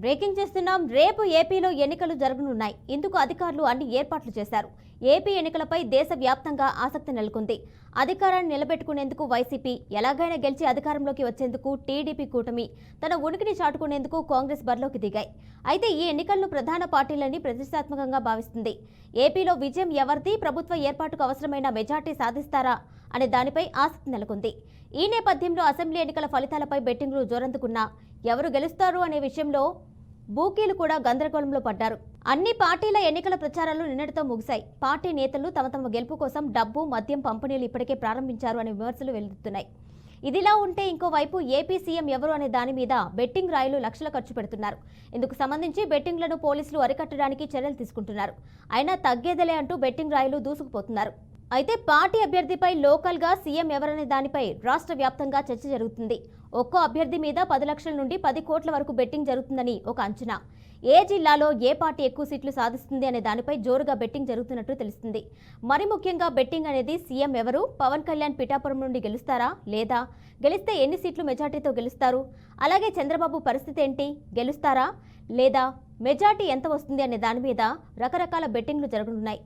Breaking చేస్తున్నాం. రేపు ఏపీలో ఎన్నికలు జరగనున్నాయి. ఇందుకు అధికారులు అన్ని ఏర్పాట్లు చేశారు. ఏపీ ఎన్నికలపై దేశవ్యాప్తంగా ఆసక్తి నెలకొంది. అధికారాన్ని నిలబెట్టుకునేందుకు వైసీపీ, ఎలాగైనా గెలిచి అధికారంలోకి వచ్చేందుకు టీడీపీ కూటమి తన ఉనికిని చాటుకునేందుకు కాంగ్రెస్ బరిలోకి దిగాయి. అయితే ఈ ఎన్నికలను ప్రధాన పార్టీలని ప్రతిష్టాత్మకంగా భావిస్తుంది. ఏపీలో విజయం ఎవరిది, ప్రభుత్వ ఏర్పాటుకు అవసరమైన మెజార్టీ సాధిస్తారా అనే దానిపై ఆసక్తి నెలకొంది. ఈ నేపథ్యంలో అసెంబ్లీ ఎన్నికల ఫలితాలపై బెట్టింగ్లు జోరందుకున్నా ఎవరు గెలుస్తారు అనే విషయంలో బూకీలు కూడా గందరగోళంలో పడ్డారు. అన్ని పార్టీల ఎన్నికల ప్రచారాలు నిన్నటితో ముగిశాయి. పార్టీ నేతలు తమ తమ గెలుపు కోసం డబ్బు, మద్యం పంపిణీలు ఇప్పటికే ప్రారంభించారు అనే విమర్శలు వెలువడుతున్నాయి. ఇదిలా ఉంటే ఇంకోవైపు ఏపీ సీఎం ఎవరు అనే దాని మీద బెట్టింగ్ రాయిలు లక్షలు ఖర్చు పెడుతున్నారు. ఇందుకు సంబంధించి బెట్టింగ్లను పోలీసులు అరికట్టడానికి చర్యలు తీసుకుంటున్నారు. అయినా తగ్గేదలే అంటూ బెట్టింగ్ రాయిలు దూసుకుపోతున్నారు. అయితే పార్టీ అభ్యర్థిపై లోకల్ గా సీఎం ఎవరనే దానిపై రాష్ట్ర వ్యాప్తంగా చర్చ జరుగుతుంది. ఒక్కో అభ్యర్థి మీద 10 లక్షల నుండి 10 కోట్ల వరకు బెట్టింగ్ జరుగుతుందని ఒక అంచనా. ఏ జిల్లాలో ఏ పార్టీ ఎక్కువ సీట్లు సాధిస్తుంది అనే దానిపై జోరుగా బెట్టింగ్ జరుగుతున్నట్టు తెలుస్తుంది. మరి ముఖ్యంగా బెట్టింగ్ అనేది సీఎం ఎవరు, పవన్ కళ్యాణ్ పిఠాపురం నుండి గెలుస్తారా, లేదా గెలిస్తే ఎన్ని సీట్లు మెజార్టీతో గెలుస్తారు, అలాగే చంద్రబాబు పరిస్థితి ఏంటి, గెలుస్తారా లేదా మెజార్టీ ఎంత వస్తుంది అనే దాని మీద రకరకాల బెట్టింగ్లు జరగనున్నాయి.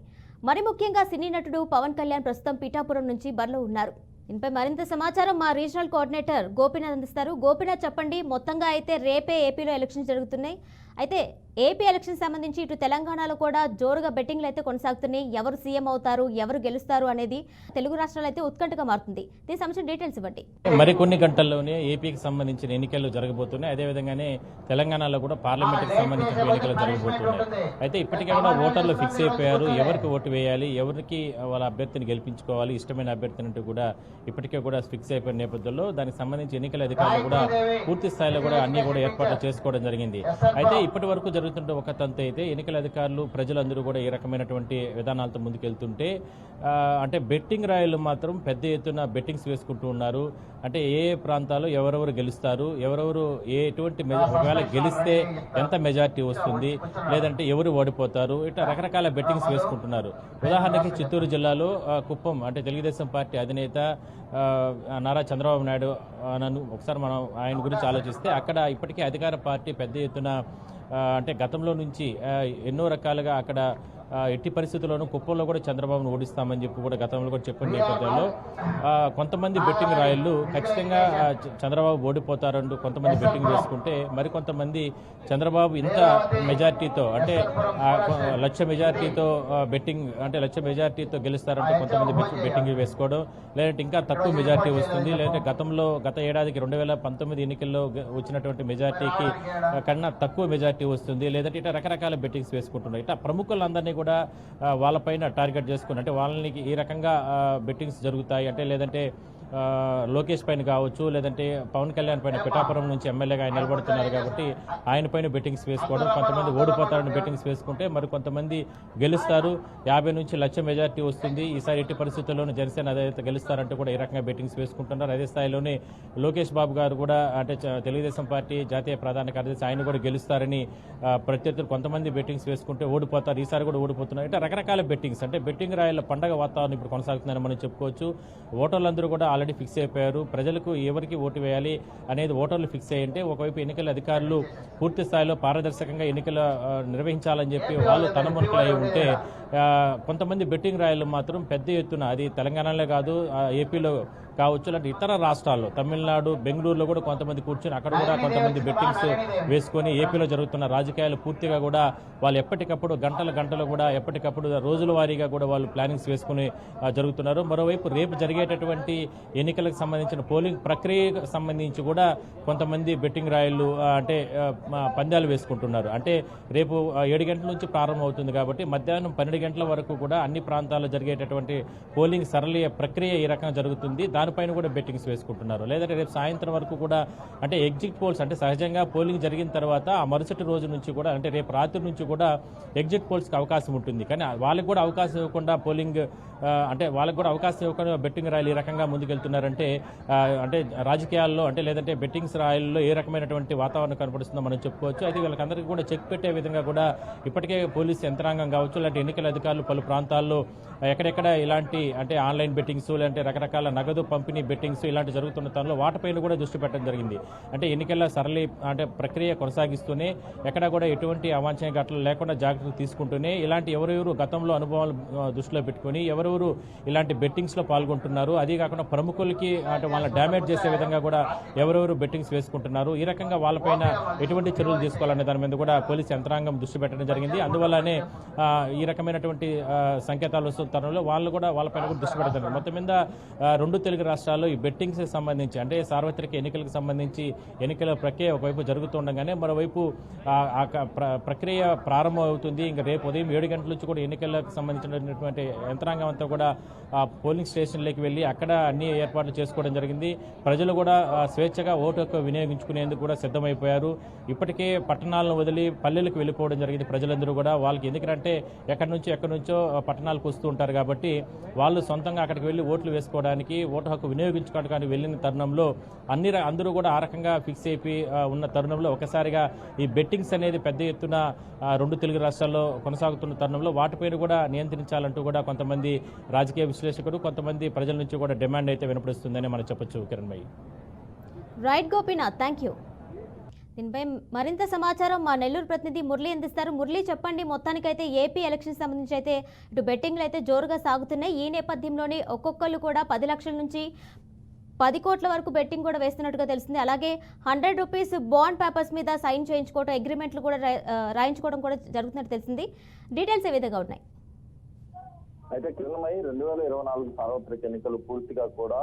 మరి ముఖ్యంగా సినీ నటుడు పవన్ కళ్యాణ్ ప్రస్తుతం పిఠాపురం నుంచి బరిలో ఉన్నారు. దీనిపై మరింత సమాచారం మా రీజనల్ కోఆర్డినేటర్ గోపీనాథ్ అందిస్తారు. గోపీనాథ్, చెప్పండి. మొత్తంగా అయితే రేపే ఏపీలో ఎలక్షన్స్ జరుగుతున్నాయి. అయితే ఏపీ ఎలక్షన్ సంబంధించి ఇటు తెలంగాణలో కూడా జోరుగా బెట్టింగ్లు అయితే కొనసాగుతున్నాయి. ఎవరు సీఎం అవుతారు, ఎవరు గెలుస్తారు అనేది తెలుగు రాష్ట్రాలు అయితే ఉత్కంఠగా మారుతుంది. దీనికి సంబంధించిన డీటెయిల్స్ ఇవ్వండి. మరికొన్ని గంటల్లోనే ఏపీకి సంబంధించిన ఎన్నికలు జరగబోతున్నాయి. అదేవిధంగానే తెలంగాణలో కూడా పార్లమెంట్కి సంబంధించిన ఎన్నికలు జరగబోతున్నాయి. అయితే ఇప్పటికే కూడా ఓటర్లు ఫిక్స్ అయిపోయారు. ఎవరికి ఓటు వేయాలి, ఎవరికి వాళ్ళ అభ్యర్థిని గెలిపించుకోవాలి, ఇష్టమైన అభ్యర్థిని కూడా ఇప్పటికే కూడా ఫిక్స్ అయిపోయిన నేపథ్యంలో దానికి సంబంధించి ఎన్నికల అధికారులు కూడా పూర్తి స్థాయిలో కూడా అన్ని కూడా ఏర్పాట్లు చేసుకోవడం జరిగింది. అయితే ఇప్పటి వరకు జరుగుతుంటే ఒక తంతు అయితే ఎన్నికల అధికారులు, ప్రజలందరూ కూడా ఈ రకమైనటువంటి విధానాలతో ముందుకెళ్తుంటే అంటే బెట్టింగ్ రాయలు మాత్రం పెద్ద ఎత్తున బెట్టింగ్స్ వేసుకుంటూ ఉన్నారు. అంటే ఏ ప్రాంతాలు ఎవరెవరు గెలుస్తారు, ఎవరెవరు ఎటువంటి ఒకవేళ గెలిస్తే ఎంత మెజార్టీ వస్తుంది, లేదంటే ఎవరు ఓడిపోతారు, ఇట్లా రకరకాల బెట్టింగ్స్ వేసుకుంటున్నారు. ఉదాహరణకి చిత్తూరు జిల్లాలో కుప్పం అంటే తెలుగుదేశం పార్టీ అధినేత నారా చంద్రబాబు నాయుడు నన్ను ఒకసారి మనం ఆయన గురించి ఆలోచిస్తే అక్కడ ఇప్పటికే అధికార పార్టీ పెద్ద ఎత్తున అంటే గతంలో నుంచి ఎన్నో రకాలుగా అక్కడ ఎట్టి పరిస్థితుల్లోనూ కుప్పంలో కూడా చంద్రబాబును ఓడిస్తామని చెప్పి కూడా గతంలో కూడా చెప్పిన నేపథ్యంలో కొంతమంది బెట్టింగ్ రాయళ్ళు ఖచ్చితంగా చంద్రబాబు ఓడిపోతారంటూ కొంతమంది బెట్టింగ్ వేసుకుంటే, మరికొంతమంది చంద్రబాబు ఇంత మెజార్టీతో అంటే 1,00,000 మెజార్టీతో బెట్టింగ్ అంటే 1,00,000 మెజార్టీతో గెలుస్తారంటే కొంతమంది బెట్టింగ్ వేసుకోవడం, లేదంటే ఇంకా తక్కువ మెజార్టీ వస్తుంది, లేదంటే గత ఏడాదికి 2019 ఎన్నికల్లో వచ్చినటువంటి మెజార్టీకి కన్నా తక్కువ మెజార్టీ వస్తుంది, లేదంటే ఇట్లా రకరకాల బెట్టింగ్స్ వేసుకుంటున్నారు. ఇట్లా ప్రముఖులందరినీ కూడా వాళ్ళపైన టార్గెట్ చేసుకుని అంటే వాళ్ళని ఈ రకంగా బెట్టింగ్స్ జరుగుతాయి అంటే, లేదంటే లోకేష్ పైన కావచ్చు, లేదంటే పవన్ కళ్యాణ్ పైన పిఠాపురం నుంచి ఎమ్మెల్యేగా ఆయన నిలబడుతున్నారు కాబట్టి ఆయన పైన బెట్టింగ్స్ వేసుకోవడం, కొంతమంది ఓడిపోతారని బెట్టింగ్స్ వేసుకుంటే మరి కొంతమంది గెలుస్తారు, 50 నుంచి 1,00,000 మెజార్టీ వస్తుంది, ఈసారి ఎట్టి పరిస్థితుల్లోనూ జనసేన అదైతే గెలుస్తారంటే కూడా ఈ రకంగా బెట్టింగ్స్ వేసుకుంటున్నారు. అదే స్థాయిలోనే లోకేష్ బాబు గారు కూడా అంటే తెలుగుదేశం పార్టీ జాతీయ ప్రధాన కార్యదర్శి ఆయన కూడా గెలుస్తారని ప్రత్యర్థులు కొంతమంది బెట్టింగ్స్ వేసుకుంటే ఓడిపోతారు, ఈసారి కూడా ఓడిపోతున్నారు. అంటే రకరకాల బెట్టింగ్స్ అంటే బెట్టింగ్ రాయల పండగ వాతావరణం ఇప్పుడు కొనసాగుతుందని మనం చెప్పుకోవచ్చు. ఓటర్లందరూ కూడా ఆల్రెడీ ఫిక్స్ అయిపోయారు. ప్రజలకు ఎవరికి ఓటు వేయాలి అనేది ఓటర్లు ఫిక్స్ అయ్యంటే ఒకవైపు ఎన్నికల అధికారులు పూర్తి స్థాయిలో పారదర్శకంగా ఎన్నికలు నిర్వహించాలని చెప్పి వాళ్ళు తనమునకలు అయి ఉంటే కొంతమంది బెట్టింగ్ రాయలు మాత్రం పెద్ద ఎత్తున అది తెలంగాణలో కాదు ఏపీలో కావచ్చు, అంటే ఇతర రాష్ట్రాల్లో తమిళనాడు, బెంగళూరులో కూడా కొంతమంది కూర్చొని అక్కడ కూడా కొంతమంది బెట్టింగ్స్ వేసుకొని ఏపీలో జరుగుతున్న రాజకీయాలు పూర్తిగా కూడా వాళ్ళు ఎప్పటికప్పుడు గంటలు కూడా ఎప్పటికప్పుడు రోజుల వారీగా కూడా వాళ్ళు ప్లానింగ్స్ వేసుకుని జరుగుతున్నారు. మరోవైపు రేపు జరిగేటటువంటి ఎన్నికలకు సంబంధించిన పోలింగ్ ప్రక్రియకు సంబంధించి కూడా కొంతమంది బెట్టింగ్ రాయలు అంటే పందాలు వేసుకుంటున్నారు. అంటే రేపు 7 గంటల నుంచి ప్రారంభం అవుతుంది కాబట్టి మధ్యాహ్నం 12 గంటల వరకు కూడా అన్ని ప్రాంతాల్లో జరిగేటటువంటి పోలింగ్ సరళ ప్రక్రియ ఈ రకంగా జరుగుతుంది. దానిపైన కూడా బెట్టింగ్స్ వేసుకుంటున్నారు. లేదంటే రేపు సాయంత్రం వరకు కూడా అంటే ఎగ్జిట్ పోల్స్ అంటే సహజంగా పోలింగ్ జరిగిన తర్వాత ఆ మరుసటి రోజు నుంచి కూడా అంటే రేపు రాత్రి నుంచి కూడా ఎగ్జిట్ పోల్స్కి అవకాశం ఉంటుంది. కానీ వాళ్ళకి కూడా అవకాశం ఇవ్వకుండా పోలింగ్ అంటే వాళ్ళకి కూడా అవకాశం ఇవ్వకుండా బెట్టింగ్ రాయలు ఈ రకంగా ముందుకెళ్తున్నారంటే అంటే రాజకీయాల్లో అంటే లేదంటే బెట్టింగ్స్ రాయల్లో ఏ రకమైనటువంటి వాతావరణం కనపడుతుందో మనం చెప్పుకోవచ్చు. అయితే వీళ్ళకందరికీ కూడా చెక్ పెట్టే విధంగా కూడా ఇప్పటికే పోలీసు యంత్రాంగం కావచ్చు, లేదంటే ఎన్నికల అధికారులు పలు ప్రాంతాల్లో ఎక్కడెక్కడ ఇలాంటి అంటే ఆన్లైన్ బెట్టింగ్స్ లేదంటే రకరకాల నగదు పంపిణీ బెట్టింగ్స్ ఇలాంటి జరుగుతున్న తరుణంలో వాటిపైన కూడా దృష్టి పెట్టడం జరిగింది. అంటే ఎన్నికల సరళి అంటే ప్రక్రియ కొనసాగిస్తూనే ఎక్కడా కూడా ఎటువంటి అవాంఛనీయ ఘటనలు లేకుండా జాగ్రత్తలు తీసుకుంటూనే ఇలాంటి ఎవరెవరు గతంలో అనుభవాలు దృష్టిలో పెట్టుకుని ఎవరెవరు ఇలాంటి బెట్టింగ్స్లో పాల్గొంటున్నారు, అదే కాకుండా ప్రముఖులకి అంటే వాళ్ళని డ్యామేజ్ చేసే విధంగా కూడా ఎవరెవరు బెట్టింగ్స్ వేసుకుంటున్నారు, ఈ రకంగా వాళ్ళపైన ఎటువంటి చర్యలు తీసుకోవాలనే దాని మీద కూడా పోలీసు యంత్రాంగం దృష్టి పెట్టడం జరిగింది. అందువల్లనే ఈ రకమైనటువంటి సంకేతాలు వస్తున్న తరుణంలో వాళ్ళు కూడా వాళ్ళపైన కూడా దృష్టి పెట్టడం జరిగింది. మొత్తం మీద రెండు తెలుగు రాష్ట్రాల్లో ఈ బెట్టింగ్స్ సంబంధించి అంటే సార్వత్రిక ఎన్నికలకు సంబంధించి ఎన్నికల ప్రక్రియ ఒకవైపు జరుగుతుండగానే మరోవైపు ప్రక్రియ ప్రారంభం అవుతుంది. ఇంకా రేపు ఉదయం 7 గంటల నుంచి కూడా ఎన్నికలకు సంబంధించినటువంటి యంత్రాంగం అంతా కూడా పోలింగ్ స్టేషన్లోకి వెళ్ళి అక్కడ అన్ని ఏర్పాట్లు చేసుకోవడం జరిగింది. ప్రజలు కూడా స్వేచ్ఛగా ఓటు హక్కు వినియోగించుకునేందుకు కూడా సిద్ధమైపోయారు. ఇప్పటికే పట్టణాలను వదిలి పల్లెలకు వెళ్ళిపోవడం జరిగింది. ప్రజలందరూ కూడా వాళ్ళకి ఎందుకంటే ఎక్కడి నుంచో పట్టణాలకు వస్తూ ఉంటారు కాబట్టి వాళ్ళు సొంతంగా అక్కడికి వెళ్ళి ఓట్లు వేసుకోవడానికి ఓటు హక్కు వినియోగించుకోవడానికి వెళ్ళిన తరుణంలో అందరూ కూడా ఆ రకంగా ఫిక్స్ అయిపోయి ఉన్న తరుణంలో ఒకసారిగా ఈ బెట్టింగ్స్ అనేది పెద్ద ఎత్తున రెండు తెలుగు రాష్ట్రాల్లో కొనసాగుతున్న తరుణంలో వాటిపైన కూడా నియంత్రించాలంటూ కూడా కొంతమంది రాజకీయ విశ్లేషకులు కొంతమంది ప్రజల నుంచి కూడా డిమాండ్ అయితే వినపడుతుందని మనం చెప్పొచ్చు. Kiran bhai. Right Gopinath, thank you. దీనిపై మరింత సమాచారం మా నెల్లూరు ప్రతినిధి మురళి అందిస్తారు. మురళి, చెప్పండి, మొత్తానికైతే ఏపీ ఎలక్షన్ సంబంధించి అయితే ఇటు బెట్టింగ్లు అయితే జోరుగా సాగుతున్నాయి. ఈ నేపథ్యంలోనే ఒక్కొక్కళ్ళు కూడా 10 లక్షల నుంచి 10 కోట్ల వరకు బెట్టింగ్ కూడా వేస్తున్నట్టుగా తెలిసింది. అలాగే 100 రూపీస్ బాండ్ పేపర్స్ మీద సైన్ చేయించుకోవడం, అగ్రిమెంట్లు కూడా రాయించుకోవడం కూడా జరుగుతున్నట్టు తెలిసింది. డీటెయిల్స్ ఏ విధంగా ఉన్నాయి? అయితే కిరణమై 2024 సార్వత్రిక ఎన్నికలు పూర్తిగా కూడా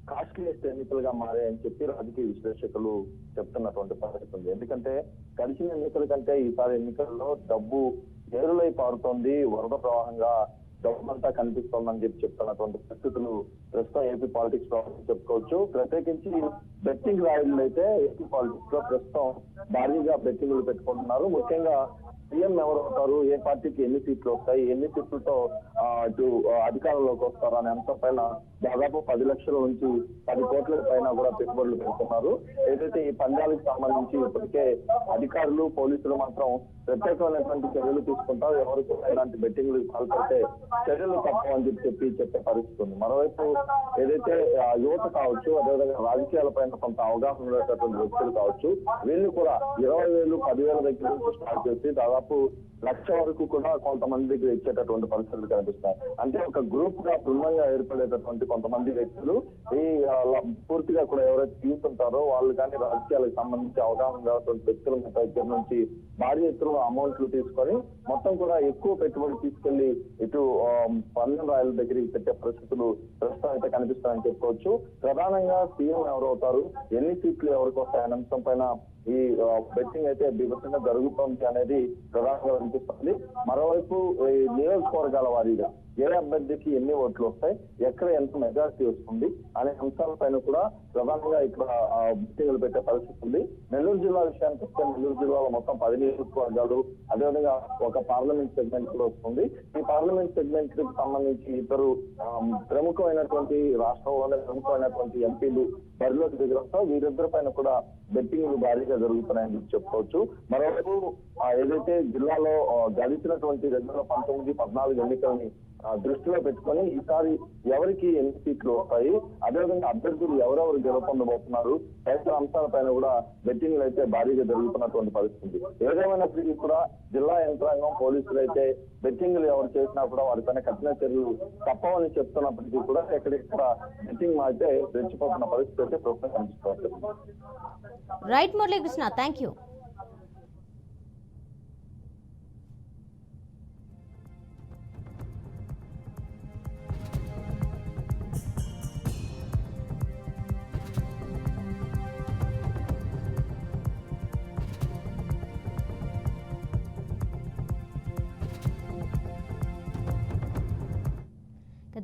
కాస్ట్లీయెస్ట్ ఎన్నికలుగా మారాయని చెప్పి రాజకీయ విశ్లేషకులు చెప్తున్నటువంటి పరిస్థితి ఉంది. ఎందుకంటే గడిచిన ఎన్నికల కంటే ఈసారి ఎన్నికల్లో డబ్బు ఏరులై పారుతోంది, వరద ప్రవాహంగా డబ్బంతా కనిపిస్తోందని చెప్తున్నటువంటి పరిస్థితులు ప్రస్తుతం ఏపీ పాలిటిక్స్ లో చెప్పుకోవచ్చు. ప్రత్యేకించి బెట్టింగ్ రాయలు అయితే ఏపీ పాలిటిక్స్ లో ప్రస్తుతం భారీగా బెట్టింగ్లు పెట్టుకుంటున్నారు. ముఖ్యంగా సీఎం ఎవరు అవుతారు, ఏ పార్టీకి ఎన్ని సీట్లు వస్తాయి, ఎన్ని సీట్లతో ఇటు అధికారంలోకి వస్తారు అనే అంశం పైన దాదాపు 10 లక్షల నుంచి 10 కోట్ల పైన కూడా పెట్టుబడులు పెడుతున్నారు. ఏదైతే ఈ పందాలకు సంబంధించి ఇప్పటికే అధికారులు పోలీసులు మాత్రం ప్రత్యేకమైనటువంటి చర్యలు తీసుకుంటారు. ఎవరు కూడా ఇలాంటి బెట్టింగ్లు పాల్పడితే చర్యలు తప్పవని చెప్పే పరిస్థితి ఉంది. మరోవైపు ఏదైతే యువత కావచ్చు, అదేవిధంగా రాజకీయాల పైన కొంత అవగాహన ఉండేటటువంటి వ్యక్తులు కావచ్చు, వీళ్ళు కూడా 20,000, 10,000 దగ్గర నుంచి స్టార్ట్ చేసి దాదాపు 1,00,000 వరకు కూడా కొంతమంది దగ్గర ఇచ్చేటటువంటి పరిస్థితులు కనిపిస్తాయి. అంటే ఒక గ్రూప్ గా బృందంగా ఏర్పడేటటువంటి కొంతమంది వ్యక్తులు ఈ పూర్తిగా కూడా ఎవరైతే తీసుకుంటారో వాళ్ళు కానీ రాజకీయాలకు సంబంధించి అవగాహన ఉన్నటువంటి వ్యక్తుల దగ్గర నుంచి భారీ ఎత్తున అమౌంట్లు తీసుకొని మొత్తం కూడా ఎక్కువ పెట్టుబడి తీసుకెళ్లి ఇటు పందెం రాయల దగ్గరికి పెట్టే పరిస్థితులు ప్రస్తుతం అయితే కనిపిస్తాయని చెప్పుకోవచ్చు. ప్రధానంగా సీఎం ఎవరవుతారు, ఎన్ని సీట్లు ఎవరికి వస్తాయనే అంశం పైన ఈ బెట్టింగ్ అయితే బీభత్సంగా జరుగుతోంది అనేది ప్రధానంగా అనిపిస్తుంది. మరోవైపు ఈ నియోజకవర్గాల వారీగా ఏ అభ్యర్థికి ఎన్ని ఓట్లు వస్తాయి, ఎక్కడ ఎంత మెజారిటీ వస్తుంది అనే అంశాలపైన కూడా ప్రధానంగా ఇక్కడ బెట్టింగ్లు పెట్టే పరిస్థితి ఉంది. నెల్లూరు జిల్లా విషయానికి వస్తే నెల్లూరు జిల్లాలో మొత్తం 10 నియోజకవర్గాలు, అదేవిధంగా ఒక పార్లమెంట్ సెగ్మెంట్ కూడా వస్తుంది. ఈ పార్లమెంట్ సెగ్మెంట్ కి సంబంధించి ఇద్దరు ప్రముఖమైనటువంటి రాష్ట్రంలోనే ప్రముఖమైనటువంటి ఎంపీలు బరిలోకి దిగడంతో వీరిద్దరి పైన కూడా బెట్టింగ్లు భారీగా జరుగుతున్నాయని చెప్పుకోవచ్చు. మరోవైపు ఏదైతే జిల్లాలో గడిచినటువంటి 2019, 14 ఎన్నికల్ని దృష్టిలో పెట్టుకొని ఈసారి ఎవరికి ఎన్ని సీట్లు వస్తాయి, అదేవిధంగా అభ్యర్థులు ఎవరెవరు గెలుపొందబోతున్నారు తదితర అంశాలపైన కూడా బెట్టింగ్లు అయితే భారీగా జరుగుతున్నటువంటి పరిస్థితి. ఏదేమైనప్పటికీ కూడా జిల్లా యంత్రాంగం పోలీసులు అయితే బెట్టింగ్లు ఎవరు చేసినా కూడా వారిపైన కఠిన చర్యలు తప్పవని చెప్తున్నప్పటికీ కూడా ఎక్కడెక్కడ బెట్టింగ్ అయితే రెచ్చిపోతున్న పరిస్థితి అయితే ప్రస్తుతం కనిపిస్తుంది. Right Muralikrishna, thank you.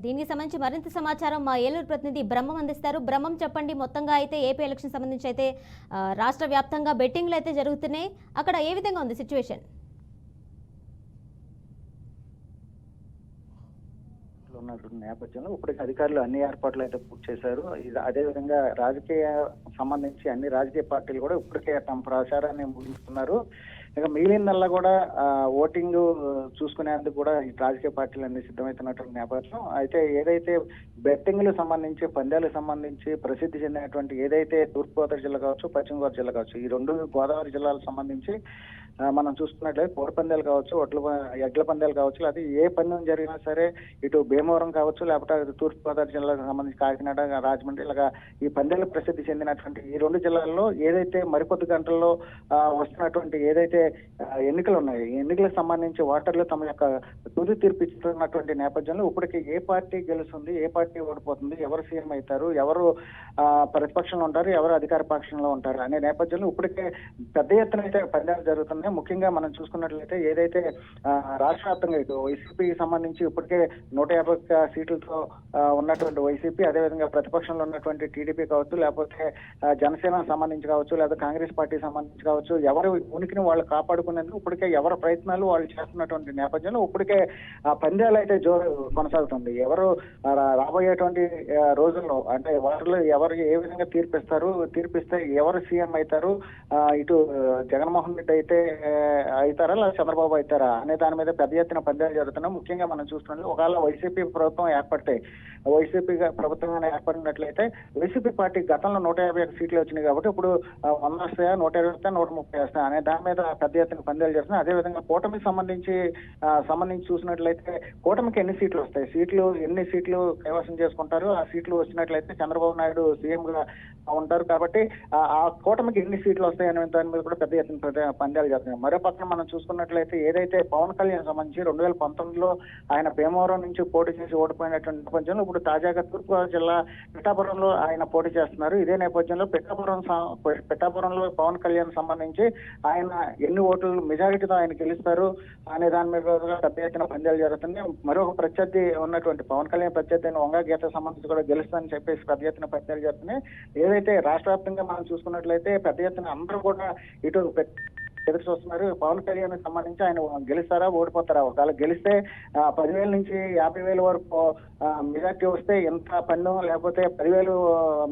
దీనికి సంబంధించి మరింత సమాచారం మా ఏలూరు ప్రతినిధి బ్రహ్మం అందిస్తారు. బ్రహ్మం, చెప్పండి, మొత్తంగా అయితే ఏపీ ఎలక్షన్ సంబంధించి అయితే రాష్ట్ర వ్యాప్తంగా బెట్టింగ్లు అయితే జరుగుతున్నాయి. అక్కడ ఏ విధంగా ఉంది సిచ్యువేషన్? ఉన్నటువంటి నేపథ్యంలో ఇప్పటికి అధికారులు అన్ని ఏర్పాట్లు అయితే పూర్తి చేశారు. అదేవిధంగా రాజకీయ సంబంధించి అన్ని రాజకీయ పార్టీలు కూడా ఇప్పటికే తమ ప్రచారాన్ని ముగిస్తున్నారు. ఇక మిగిలిందల్లా కూడా ఓటింగ్ చూసుకునేందుకు కూడా ఈ రాజకీయ పార్టీలు అన్ని సిద్ధమవుతున్నటువంటి నేపథ్యం. అయితే ఏదైతే బెట్టింగ్లకు సంబంధించి పందాలకు సంబంధించి ప్రసిద్ధి చెందినటువంటి ఏదైతే తూర్పుగోదావరి జిల్లా కావచ్చు, పశ్చిమ గోదావరి జిల్లా కావచ్చు, ఈ రెండు గోదావరి జిల్లాలకు సంబంధించి మనం చూసుకున్నట్లయితే కోడి పందాలు కావచ్చు, ఎడ్ల పందాలు కావచ్చు, లేదా ఏ పందెం జరిగినా సరే ఇటు భీమవరం కావచ్చు, లేకపోతే తూర్పుగోదావరి జిల్లాకు సంబంధించి కాకినాడ, రాజమండ్రి, ఇలాగా ఈ పందాలు ప్రసిద్ధి చెందినటువంటి ఈ రెండు జిల్లాల్లో ఏదైతే మరికొద్ది గంటల్లో వస్తున్నటువంటి ఏదైతే ఎన్నికలు ఉన్నాయి, ఈ ఎన్నికలకు సంబంధించి ఓటర్లు తమ యొక్క తుది తీర్పు ఇస్తున్నటువంటి నేపథ్యంలో ఇప్పటికీ ఏ పార్టీ గెలుస్తుంది, ఏ పార్టీ ఓడిపోతుంది, ఎవరు సీఎం అవుతారు, ఎవరు ప్రతిపక్షంలో ఉంటారు, ఎవరు అధికార పక్షంలో ఉంటారు అనే నేపథ్యంలో ఇప్పటికే పెద్ద ఎత్తున అయితే పందాలు జరుగుతున్నాయి. ముఖ్యంగా మనం చూసుకున్నట్లయితే ఏదైతే రాష్ట్ర వ్యాప్తంగా ఇటు వైసీపీకి సంబంధించి ఇప్పటికే 150 సీట్లతో ఉన్నటువంటి వైసీపీ, అదేవిధంగా ప్రతిపక్షంలో ఉన్నటువంటి టీడీపీ కావచ్చు, లేకపోతే జనసేన సంబంధించి కావచ్చు, లేదా కాంగ్రెస్ పార్టీ సంబంధించి కావచ్చు, ఎవరి ఉనికిని వాళ్ళు కాపాడుకునేందుకు ఇప్పటికే ఎవరి ప్రయత్నాలు వాళ్ళు చేస్తున్నటువంటి నేపథ్యంలో ఇప్పటికే పందాలు అయితే జోరు కొనసాగుతుంది. ఎవరు రాబోయేటువంటి రోజుల్లో అంటే వారిలో ఎవరు ఏ విధంగా తీర్పిస్తే ఎవరు సీఎం అవుతారు, ఇటు జగన్మోహన్ రెడ్డి అయితే అవుతారా లేదా చంద్రబాబు అవుతారా అనే దాని మీద పెద్ద ఎత్తున పందాలు జరుగుతున్నాయి. ముఖ్యంగా మనం చూస్తున్నాం ఒకవేళ వైసీపీ ప్రభుత్వం వైసీపీ ప్రభుత్వం ఏర్పడినట్లయితే వైసీపీ పార్టీ గతంలో 151 సీట్లు వచ్చినాయి కాబట్టి ఇప్పుడు 100 వస్తాయా, 120 వస్తాయా, 130 వస్తాయా అనే దాని మీద పెద్ద ఎత్తున పందాలు చేస్తున్నాయి. అదేవిధంగా కూటమికి సంబంధించి చూసినట్లయితే కూటమికి ఎన్ని సీట్లు వస్తాయి, ఎన్ని సీట్లు కైవసం చేసుకుంటారు, ఆ సీట్లు వచ్చినట్లయితే చంద్రబాబు నాయుడు సీఎం గా ఉంటారు కాబట్టి ఆ కూటమికి ఎన్ని సీట్లు వస్తాయి అనే దాని మీద కూడా పెద్ద ఎత్తున పందాలు చేస్తున్నాయి. మరో పక్కన మనం చూసుకున్నట్లయితే ఏదైతే పవన్ కళ్యాణ్ సంబంధించి 2019లో ఆయన భీమవరం నుంచి పోటీ చేసి ఓడిపోయినటువంటి నేపథ్యంలో ఇప్పుడు తాజాగా తూర్పుగోదావరి జిల్లా పిఠాపురంలో ఆయన పోటీ చేస్తున్నారు. ఇదే నేపథ్యంలో పిఠాపురంలో పవన్ కళ్యాణ్ సంబంధించి ఆయన ఎన్ని ఓట్లు మెజారిటీతో ఆయన గెలుస్తారు అనే దాని మీద పెద్ద ఎత్తున పందాలు జరుగుతుంది. మరొక ప్రత్యర్థి ఉన్నటువంటి పవన్ కళ్యాణ్ ప్రత్యర్థి అయిన వంగ గీత సంబంధించి కూడా గెలుస్తారని చెప్పేసి పెద్ద ఎత్తున పందాలు జరుగుతున్నాయి. ఏదైతే రాష్ట్ర వ్యాప్తంగా మనం చూసుకున్నట్లయితే పెద్ద ఎత్తున అందరూ కూడా ఇటు ఎదురు చూస్తున్నారు. పవన్ కళ్యాణ్ సంబంధించి ఆయన గెలుస్తారా, ఓడిపోతారా, ఒకవేళ గెలిస్తే 10,000 నుంచి 50,000 వరకు మెజార్టీ వస్తే ఎంత పన్ను, లేకపోతే 10,000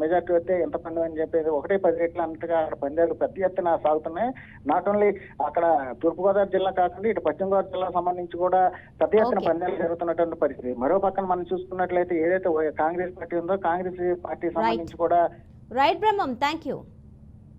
మెజార్టీ వస్తే ఎంత పన్ను అని చెప్పేది 1-10 రెట్లు అంతగా అక్కడ పందాలు పెద్ద ఎత్తున సాగుతున్నాయి. నాట్ ఓన్లీ అక్కడ తూర్పుగోదావరి జిల్లా కాకుండా ఇటు పశ్చిమ గోదావరి జిల్లా సంబంధించి కూడా పెద్ద ఎత్తున పందాలు జరుగుతున్నటువంటి పరిస్థితి. మరో పక్కన మనం చూసుకున్నట్లయితే ఏదైతే కాంగ్రెస్ పార్టీ ఉందో కాంగ్రెస్ పార్టీ సంబంధించి కూడా రైట్ బ్రహ్మం, థ్యాంక్ యూ.